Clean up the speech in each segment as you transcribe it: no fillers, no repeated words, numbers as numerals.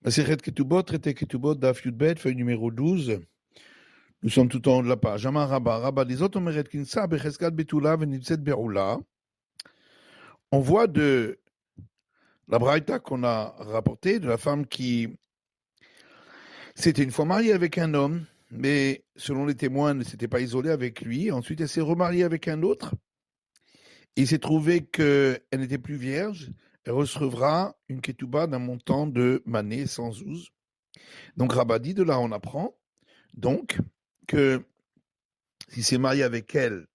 Masechet Ketubot, traité Ketubot, Daf Yudbet, feuille numéro 12. Nous sommes tout en haut de la page. Amar Rabba, Rabba, les autres Omeret Kinsa, Becheskat Betula, Venitset Beroula. On voit de la braïta qu'on a rapportée, de la femme qui s'était une fois mariée avec un homme, mais selon les témoins, ne s'était pas isolée avec lui. Ensuite, elle s'est remariée avec un autre. Il s'est trouvé qu'elle n'était plus vierge. Elle recevra une ketouba d'un montant de mané 112. Donc Rabba dit, de là on apprend donc que s'il s'est marié avec elle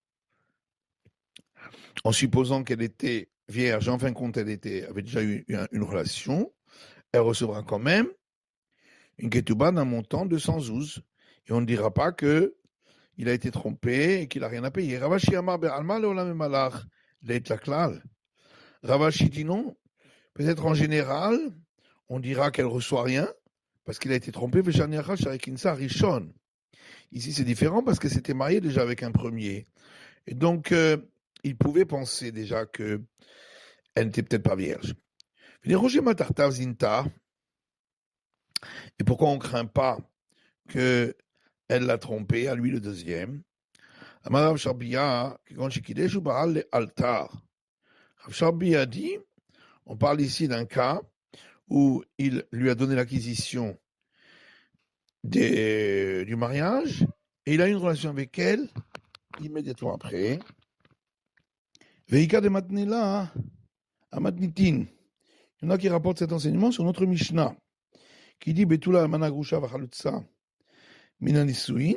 en supposant qu'elle était vierge, en fin de compte elle avait déjà eu une relation, elle recevra quand même une ketouba d'un montant de 112. Et on ne dira pas que il a été trompé et qu'il n'a rien à payer. Ravashi Amar Be'alma Leolam Malach Leit Laklal. Ravashi dit non. Peut-être en général, on dira qu'elle reçoit rien parce qu'il a été trompé. Rishon. Ici, c'est différent parce qu'elle s'était mariée déjà avec un premier. Et donc, il pouvait penser déjà qu'elle n'était peut-être pas vierge. Et pourquoi on ne craint pas qu'elle l'a trompé, à lui le deuxième? Rav Sharbi a dit, on parle ici d'un cas où il lui a donné l'acquisition du mariage et il a eu une relation avec elle immédiatement après. Veika de Matnela à Matnitin. Il y en a qui rapportent cet enseignement sur notre Mishnah, qui dit Betula Managrusha Vachalutsa Minanisuin,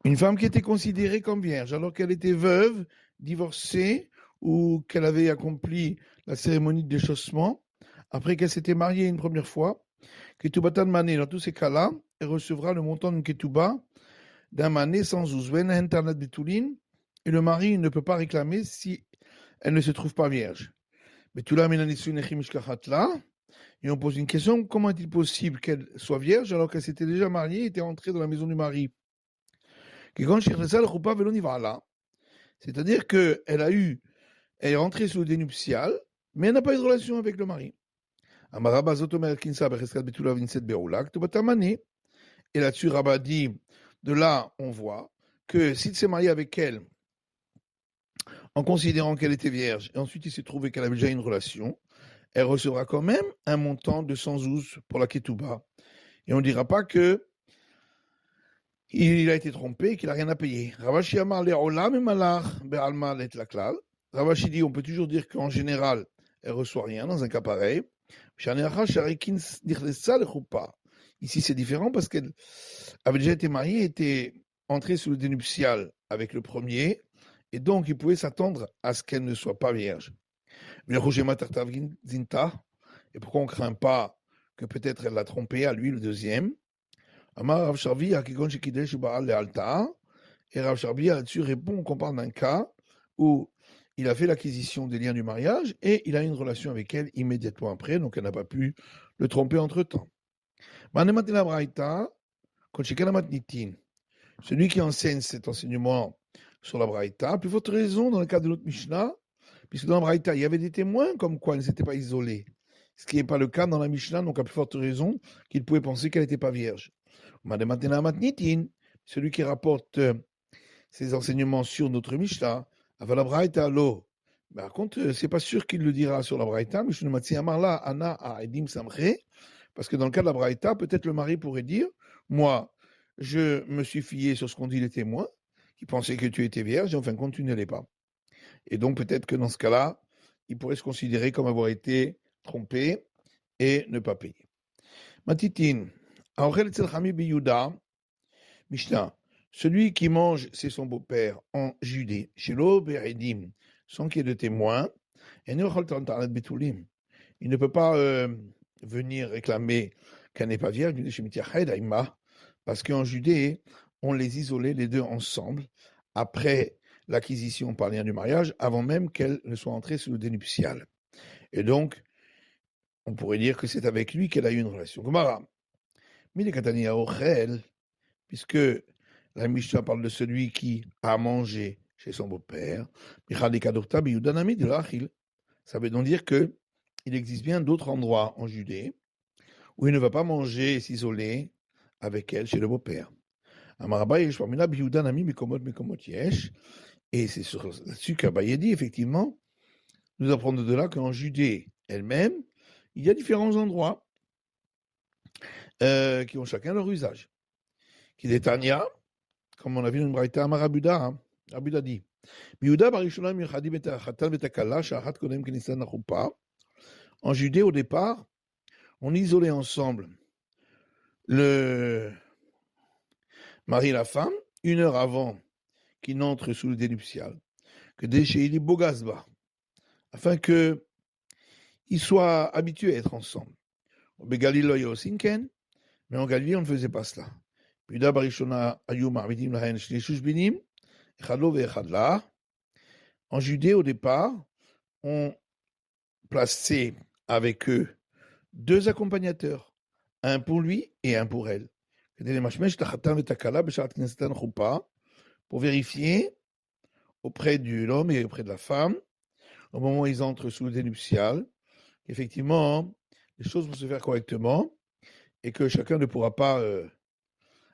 une femme qui était considérée comme vierge alors qu'elle était veuve, divorcée ou qu'elle avait accompli la cérémonie de déchaussement après qu'elle s'était mariée une première fois. Ketubatan Mané, dans tous ces cas-là, elle recevra le montant d'une Ketuba d'un Mané sans ouzwen, Internet Betulin, et le mari ne peut pas réclamer si elle ne se trouve pas vierge. Betula Minanisuin Echimishkachatla. Et on pose une question, comment est-il possible qu'elle soit vierge alors qu'elle s'était déjà mariée et était entrée dans la maison du mari? C'est-à-dire qu'elle elle est rentrée sous le dénuptial, mais elle n'a pas eu de relation avec le mari. Et là-dessus, Rabba dit, de là, on voit que s'il s'est marié avec elle, en considérant qu'elle était vierge, et ensuite il s'est trouvé qu'elle avait déjà une relation, elle recevra quand même un montant de 112 pour la ketouba. Et on ne dira pas que il a été trompé et qu'il n'a rien à payer. Ravashi Amar Le'olam Malach Be'alma Let Laklal. Ravashi dit, on peut toujours dire qu'en général, elle ne reçoit rien dans un cas pareil. Ici, c'est différent parce qu'elle avait déjà été mariée, était entrée sous le dénuptial avec le premier, et donc il pouvait s'attendre à ce qu'elle ne soit pas vierge. Et pourquoi on ne craint pas que peut-être elle l'a trompé à lui, le deuxième? Amar Rav Sharbi, Akigon Shekidesh Baal Lealta. Et Rav Sharbi là-dessus répond qu'on parle d'un cas où il a fait l'acquisition des liens du mariage et il a eu une relation avec elle immédiatement après, donc elle n'a pas pu le tromper entre-temps. Celui qui enseigne cet enseignement sur la Braïta, plus forte raison dans le cas de notre Mishnah, puisque dans la Braïta, il y avait des témoins comme quoi elle ne s'était pas isolée. Ce qui n'est pas le cas dans la Mishnah, donc à plus forte raison qu'il pouvait penser qu'elle n'était pas vierge. Celui qui rapporte ses enseignements sur notre Mishnah, la Braïta, l'eau. Par contre, c'est pas sûr qu'il le dira sur la Braïta, mais je ne m'attends Amarla, Anna, a Edim Samre, parce que dans le cas de la Braïta, peut-être le mari pourrait dire, moi, je me suis fié sur ce qu'ont dit les témoins, qui pensaient que tu étais vierge, et en fin de compte, tu ne l'es pas. Et donc, peut-être que dans ce cas-là, il pourrait se considérer comme avoir été trompé et ne pas payer. Matitin, Aorel Tzelchami Biyuda, Mishnah, celui qui mange, c'est son beau-père en Judée, chez l'Oberedim, sans qu'il y ait de témoins, il ne peut pas venir réclamer qu'elle n'est pas vierge, parce qu'en Judée, on les isolait les deux ensemble, après l'acquisition par lien du mariage, avant même qu'elle ne soit entrée sous le dénuptial. Et donc, on pourrait dire que c'est avec lui qu'elle a eu une relation. Puisque la Mishnah parle de celui qui a mangé chez son beau-père, ça veut donc dire qu'il existe bien d'autres endroits en Judée où il ne va pas manger et s'isoler avec elle chez le beau-père. Et c'est là-dessus qu'Abaye dit, effectivement, nous apprenons de là qu'en Judée elle-même, il y a différents endroits qui ont chacun leur usage. Qui est Tania, comme on a vu dans une braïta, Amarabuda, hein, Abuda dit, en Judée, au départ, on isolait ensemble le mari et la femme, 1 heure avant qu'ils n'entrent sous le dé nuptial, que Desheili Bogasba, afin qu'ils soient habitués à être ensemble. Begalil lo yosinken, mais en Galilée, on ne faisait pas cela. En Judée, au départ, on plaçait avec eux 2 accompagnateurs, un pour lui et un pour elle. Pour vérifier auprès de l'homme et auprès de la femme, au moment où ils entrent sous le dé nuptial, qu'effectivement, les choses vont se faire correctement et que chacun ne pourra pas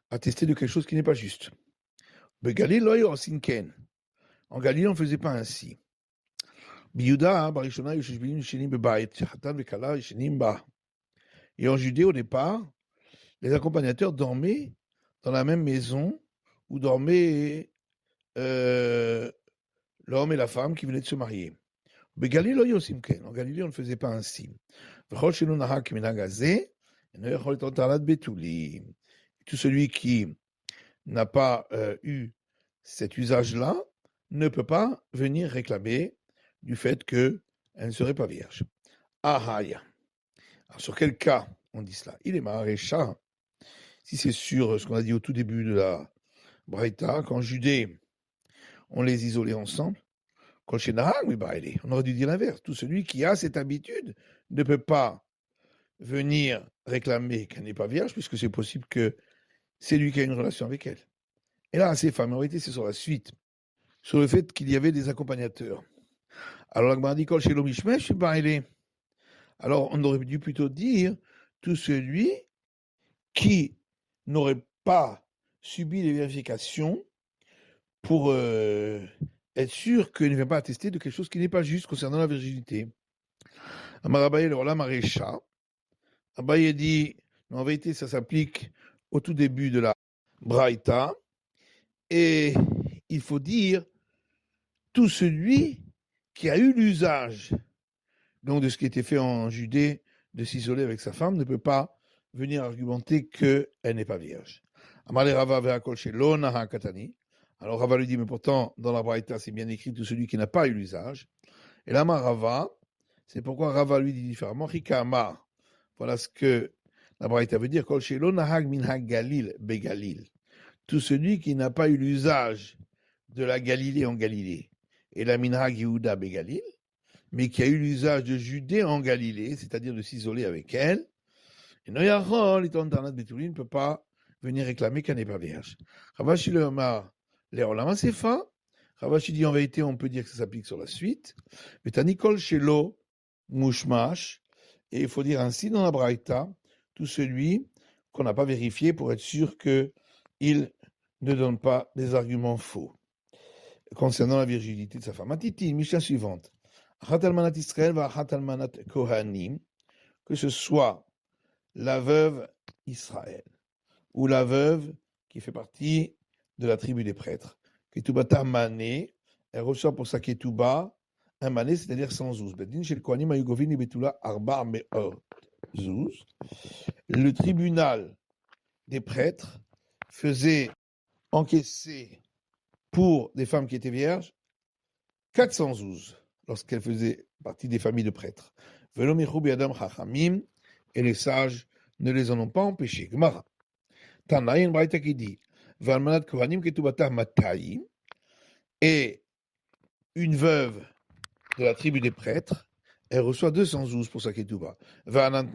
attester de quelque chose qui n'est pas juste. En Galilée, on ne faisait pas ainsi. Et en Judée, au départ, les accompagnateurs dormaient dans la même maison où dormaient l'homme et la femme qui venaient de se marier. En Galilée, on ne faisait pas ainsi. Tout celui qui n'a pas eu cet usage-là ne peut pas venir réclamer du fait qu'elle ne serait pas vierge. Ahaya. Alors, sur quel cas on dit cela? Il est marécha. Si c'est sur ce qu'on a dit au tout début de la Braïta, qu'en Judée, on les isolait ensemble, on aurait dû dire l'inverse. Tout celui qui a cette habitude ne peut pas venir réclamer qu'elle n'est pas vierge, puisque c'est possible que c'est lui qui a une relation avec elle. Et là, ces femmes, en réalité, c'est sur la suite, sur le fait qu'il y avait des accompagnateurs. Alors, la dit Kol Shelo Mishmesh, alors on aurait dû plutôt dire tout celui qui n'aurait pas subi les vérifications pour être sûr qu'il ne vient pas attester de quelque chose qui n'est pas juste concernant la virginité. Amarabaye, le Olam Marécha. Abaye dit, en vérité, ça s'applique au tout début de la Braïta. Et il faut dire, tout celui qui a eu l'usage donc de ce qui était fait en Judée, de s'isoler avec sa femme, ne peut pas venir argumenter qu'elle n'est pas vierge. Amale Rava ve'akol shelo naha katani. Alors Rava lui dit, mais pourtant, dans la Braïta, c'est bien écrit tout celui qui n'a pas eu l'usage. Et là, Rava, c'est pourquoi Rava lui dit différemment, Chika Amar. Voilà ce que la Braïta veut dire, kol shelo nahag minhag galil begalil. Tout celui qui n'a pas eu l'usage de la Galilée en Galilée, et la minhag Yehuda begalil, mais qui a eu l'usage de Judée en Galilée, c'est-à-dire de s'isoler avec elle, et Noyachol, étant Tarnat Betulin, ne peut pas venir réclamer qu'elle n'est pas vierge. Ravashi le Omar, Léolama Sefa. Ravashi dit en vérité, on peut dire que ça s'applique sur la suite. Mais Tanikol Shelo, Mushmash, et il faut dire ainsi dans la Braïta, tout celui qu'on n'a pas vérifié pour être sûr qu'il ne donne pas des arguments faux concernant la virginité de sa femme. Atiti, Mishnah suivante. Que ce soit la veuve Israël ou la veuve qui fait partie de la tribu des prêtres. Ketubata mané, elle reçoit pour sa ketuba un mané, c'est-à-dire 100 zouz. Le tribunal des prêtres faisait encaisser pour des femmes qui étaient vierges 400 zouz lorsqu'elles faisaient partie des familles de prêtres. Et les sages ne les en ont pas empêchés. Gemara. Tanaïn Braïta qui dit et une veuve de la tribu des prêtres, elle reçoit 212 pour sa ketouba. Et la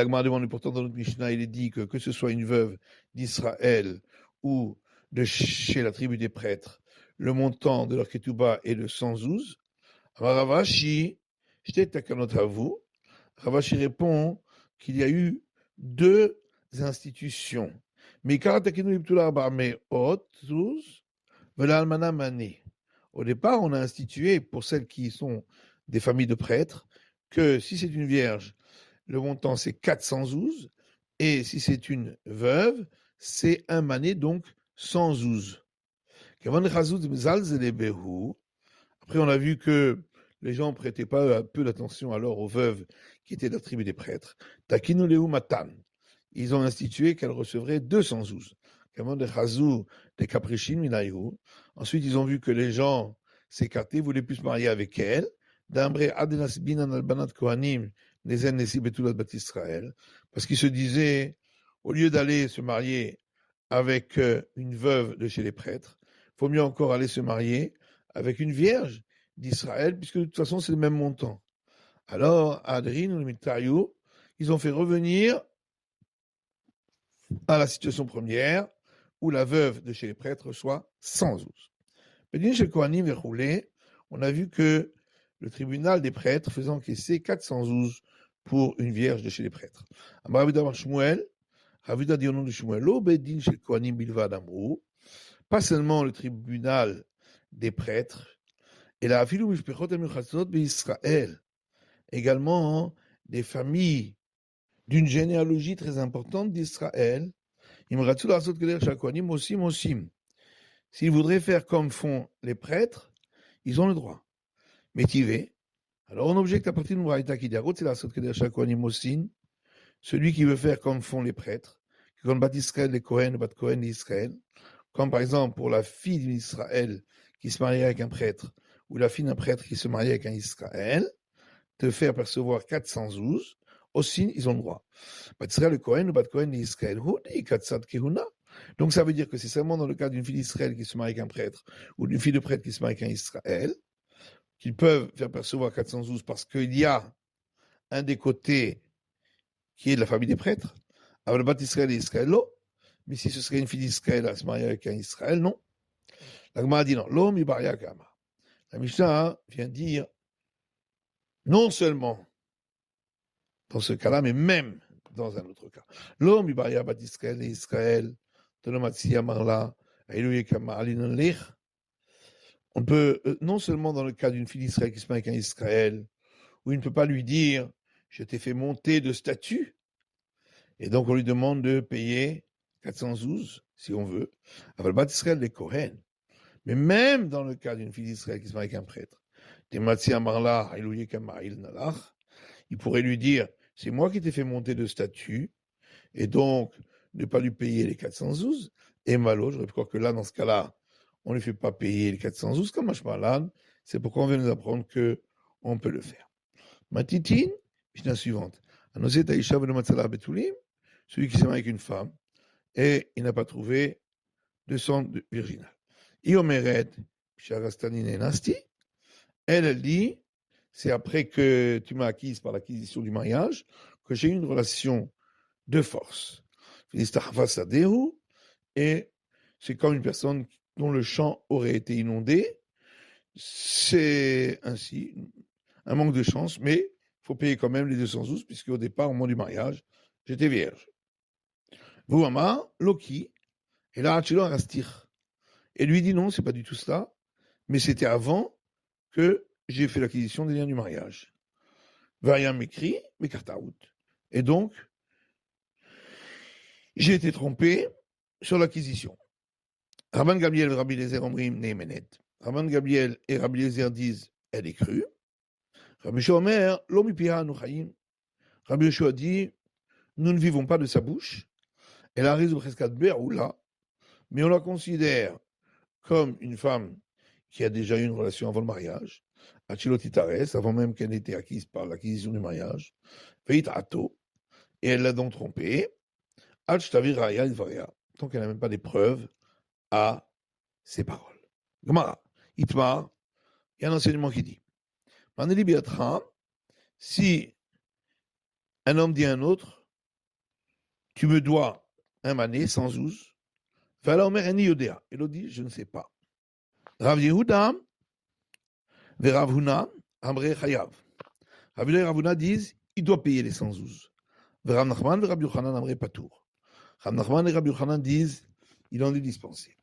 Gemara demande pourtant dans notre Mishnah, il est dit que ce soit une veuve d'Israël ou de chez la tribu des prêtres, le montant de leur ketouba est de 112. Ravashi, j'étais takanot à vous, Ravashi répond qu'il y a eu deux institutions. Au départ, on a institué pour celles qui sont des familles de prêtres que si c'est une vierge, le montant c'est 412, et si c'est une veuve, c'est un mané, donc 112. Après, on a vu que les gens ne prêtaient pas peu d'attention alors aux veuves qui étaient de la tribu des prêtres. Takinuleu matan. Ils ont institué qu'elles recevraient 212. Ensuite, ils ont vu que les gens s'écartaient, voulaient plus se marier avec elles. Parce qu'ils se disaient, au lieu d'aller se marier avec une veuve de chez les prêtres, il faut mieux encore aller se marier avec une vierge d'Israël, puisque de toute façon, c'est le même montant. Alors, Adrin ou le Mitayou, ils ont fait revenir à la situation première, où la veuve de chez les prêtres reçoit 112. Bedin chez Kohanim verroulé, on a vu que le tribunal des prêtres faisait encaisser 412 pour une vierge de chez les prêtres. Pas seulement le tribunal des prêtres, et la Israël, également des familles d'une généalogie très importante d'Israël. S'ils voudraient faire comme font les prêtres, ils ont le droit. Mais Tivé, alors on objecte à partir de Mouraïta qui dit celui qui veut faire comme font les prêtres, comme Bat Israël, les Kohen, Bat Kohen d'Israël, comme par exemple pour la fille d'Israël qui se marie avec un prêtre, ou la fille d'un prêtre qui se marie avec un Israël, de faire percevoir 412, aussi ils ont le droit. Bat Israël, le Kohen, ou Bat Kohen d'Israël, donc ça veut dire que c'est seulement dans le cas d'une fille d'Israël qui se marie avec un prêtre, ou d'une fille de prêtre qui se marie avec un Israël, qu'ils peuvent faire percevoir 412 parce qu'il y a un des côtés qui est de la famille des prêtres, avec le Bat Israël et Israël, non. Mais si ce serait une fille d'Israël à se marier avec un Israël, non. La Gemara dit non. L'homme Ibaria Kama. La Mishnah vient dire non seulement dans ce cas-là, mais même dans un autre cas. L'homme Ibaria Bat Israël et Israël, Tonomatsia Marla, Ailouye Kama Alinon Lich. On peut, non seulement dans le cas d'une fille d'Israël qui se marie avec un Israël, où il ne peut pas lui dire je t'ai fait monter de statut, et donc on lui demande de payer 412, si on veut. Aval Bat Israël les Kohen. Mais même dans le cas d'une fille d'Israël qui se marie avec un prêtre, il pourrait lui dire c'est moi qui t'ai fait monter de statut, et donc ne pas lui payer les 412. Et malo, je crois que là, dans ce cas-là, on ne lui fait pas payer les 412 comme Mashmalan. C'est pourquoi on vient nous apprendre qu'on peut le faire. Matitine, Mishnah suivante. Celui qui s'est marié avec une femme et il n'a pas trouvé de sang virginal. Iomeret, elle dit, c'est après que tu m'as acquise par l'acquisition du mariage, que j'ai eu une relation de force. Et c'est comme une personne dont le champ aurait été inondé. C'est ainsi un manque de chance, mais il faut payer quand même les 212, puisque au départ, au moment du mariage, j'étais vierge. Vouama, Loki, et là, Hachelo Arastir. Et lui dit non, c'est pas du tout cela, mais c'était avant que j'ai fait l'acquisition des liens du mariage. Variam m'écrit, mais Kartaout. Et donc, j'ai été trompé sur l'acquisition. Rabban Gabriel et Rabbi Eliezer Omrim Neemenet. Rabban Gabriel et Rabbi Eliezer disent elle est crue. Rabbi Yoshua Omer, Lo mipira anu chayim. Rabbi Yoshua dit nous ne vivons pas de sa bouche. Elle a raison presque là, mais on la considère comme une femme qui a déjà eu une relation avant le mariage, Achilotitares, avant même qu'elle n'ait été acquise par l'acquisition du mariage, Veit Ato, et elle l'a donc trompée, Achtaviraya Varia, tant qu'elle n'a même pas des preuves à ses paroles. Gemara, Itmar, il y a un enseignement qui dit Maneli Biatra, si un homme dit à un autre, tu me dois un mané sans ouz, Vala Omer Eni Yodea, il dit, je ne sais pas. Rav Yehuda, Rav Huna, Amre Chayav. Rav Yehuda et Rav Huna disent, il doit payer les 112. Rav Nachman et Rabbi Yochanan Amre Patour. Rav Nachman et Rabbi Yochanan disent, il en est dispensé.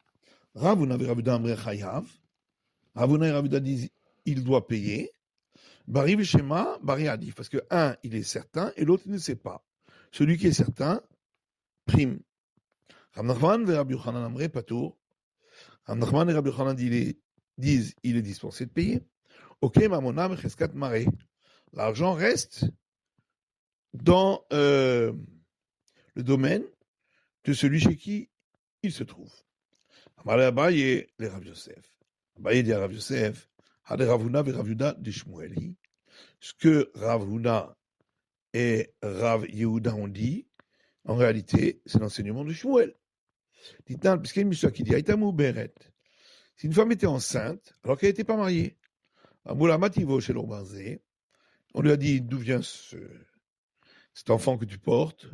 Rav Huna et Rabbi Yehuda Amre Chayav. Rav Huna et Rabbi Yehuda disent, il doit payer. Bari Veshema, Bari Adif. Parce que un, il est certain, et l'autre, il ne sait pas. Celui qui est certain, prime. Rav Nachman et Rabbi Yochanan Amre Patour. Rav Nachman et Rabbi Yochanan disent, il est dispensé de payer. Ok, Mamona Mecheskat Mare. L'argent reste dans le domaine de celui chez qui il se trouve. Amale Abaye, les Rav Yosef. Abaye dit à Rav Yosef, Hade Rav Huna et Rav Yehuda de Shmueli. Ce que Rav Huna et Rav Yehuda ont dit, en réalité, c'est l'enseignement de Shmuel. Dites-nous, puisqu'il y a une mission qui dit, Aïtamou Beret. Si une femme était enceinte, alors qu'elle n'était pas mariée, Amoula Mativo chez l'Orbanzé, on lui a dit, d'où vient cet enfant que tu portes?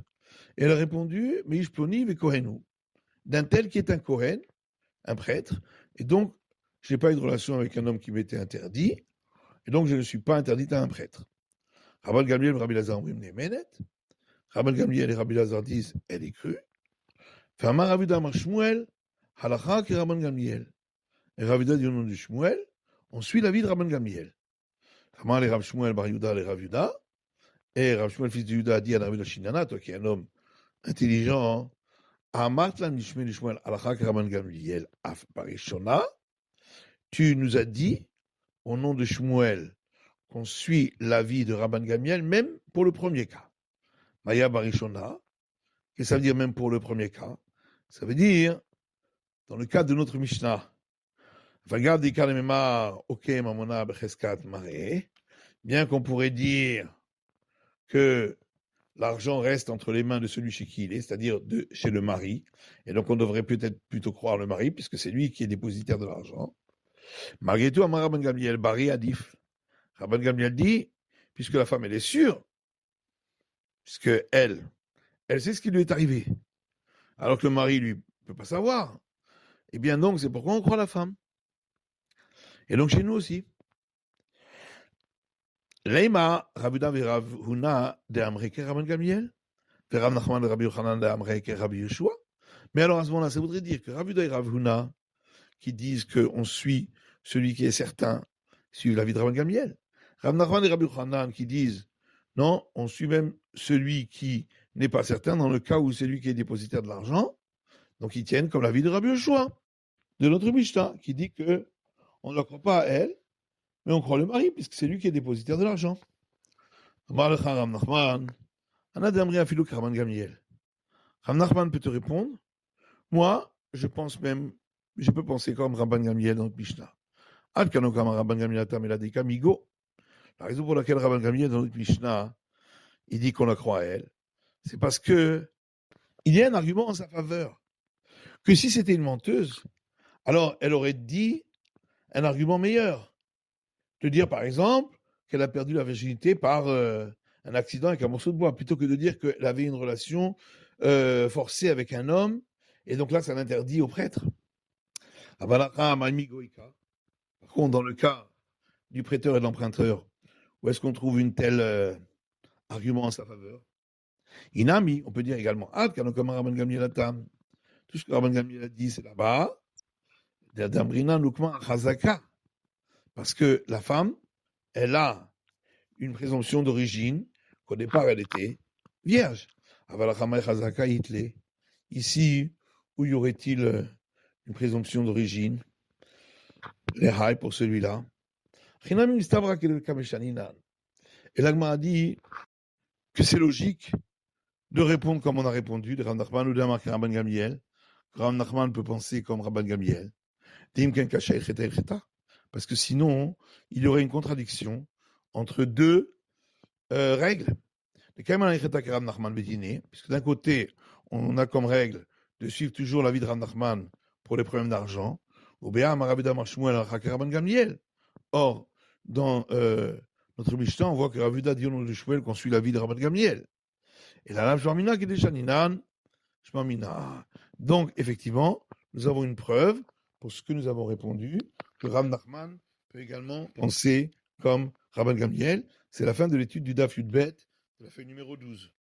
Et elle a répondu, mais Ishploni ve Kohenu, d'un tel qui est un Kohen, un prêtre, et donc je n'ai pas eu de relation avec un homme qui m'était interdit, et donc je ne suis pas interdite à un prêtre. Rabban Gamliel et Rabbi Lazar ont dit Menet. Rabban Gamliel et Rabbi Lazar disent, elle est crue. Fama Rabbi Damar Shmuel, Halacha qui Rabban Gamliel. Et Rabbi dit au nom de Shmuel, on suit l'avis de Rabban Gamliel. Fama les Rav Shmuel Bar Yuda les Rav Yuda. Et Rav Shmuel, fils de Yuda, a dit à Rabbi Shinana, toi qui es un homme intelligent, tu nous as dit, au nom de Shmuel, qu'on suit l'avis de Rabban Gamliel, même pour le premier cas. Maya Barishona, qu'est-ce que ça veut dire même pour le premier cas? Ça veut dire, dans le cadre de notre Mishnah, bien qu'on pourrait dire que l'argent reste entre les mains de celui chez qui il est, c'est-à-dire chez le mari, et donc on devrait peut-être plutôt croire le mari, puisque c'est lui qui est dépositaire de l'argent. Malgré tout, Amar Rabban Gamliel, Bari Adif. Rabban Gamliel dit, puisque la femme, elle est sûre, puisque elle sait ce qui lui est arrivé, alors que le mari, lui, ne peut pas savoir, eh bien donc, c'est pourquoi on croit la femme. Et donc chez nous aussi. Leima, Rabbi Yehuda et Rav Huna de Amreke Rabban Gamliel, et Rav Nachman de Rabbi Yochanan de Amreke Rabbi Yeshua. Mais alors à ce moment-là, ça voudrait dire que Rabbi Yehuda et Rav Huna, qui disent qu'on suit celui qui est certain, suivent l'avis de Rabban Gamliel. Rav Nachman et Rabbi Yochanan qui disent non, on suit même celui qui n'est pas certain dans le cas où c'est lui qui est dépositaire de l'argent. Donc ils tiennent comme l'avis de Rabbi Yeshua, de notre Mishnah, qui dit que on ne croit pas à elle, mais on croit le mari, puisque c'est lui qui est dépositaire de l'argent. Rav Nachman peut te répondre, moi, je pense même, je peux penser comme Rabban Gamliel dans notre Mishnah. La raison pour laquelle Rabban Gamliel dans notre Mishnah, il dit qu'on la croit à elle, c'est parce que il y a un argument en sa faveur. Que si c'était une menteuse, alors elle aurait dit un argument meilleur. De dire, par exemple, qu'elle a perdu la virginité par un accident avec un morceau de bois, plutôt que de dire qu'elle avait une relation forcée avec un homme, et donc là, ça l'interdit au prêtre. Par contre, dans le cas du prêteur et de l'emprunteur, où est-ce qu'on trouve une telle argument en sa faveur? Inami, on peut dire également, tout ce que Rabban Gamliel a dit, c'est là-bas, parce que la femme, elle a une présomption d'origine, qu'au départ, elle était vierge. Ici, où y aurait-il une présomption d'origine? Les haïs pour celui-là. Et l'Agma a dit que c'est logique de répondre comme on a répondu, de Rav Nachman ou de Rabban Gamliel. Rav Nachman peut penser comme Rabban Gamliel. Parce que sinon, il y aurait une contradiction entre deux règles. Puisque d'un côté, on a comme règle de suivre toujours l'avis de Rav Nachman pour les problèmes d'argent. Or, dans notre Mishnah, on voit que Rav Yehuda dit au nom de Shmuel qu'on suit l'avis de Rabban Gamliel. Et la Rav Shmamina qui est déjà Ninan, Shmamina. Donc, effectivement, nous avons une preuve pour ce que nous avons répondu, que Rav Nachman peut également penser comme Rabban Gamliel. C'est la fin de l'étude du Daf Yudbet la feuille numéro 12.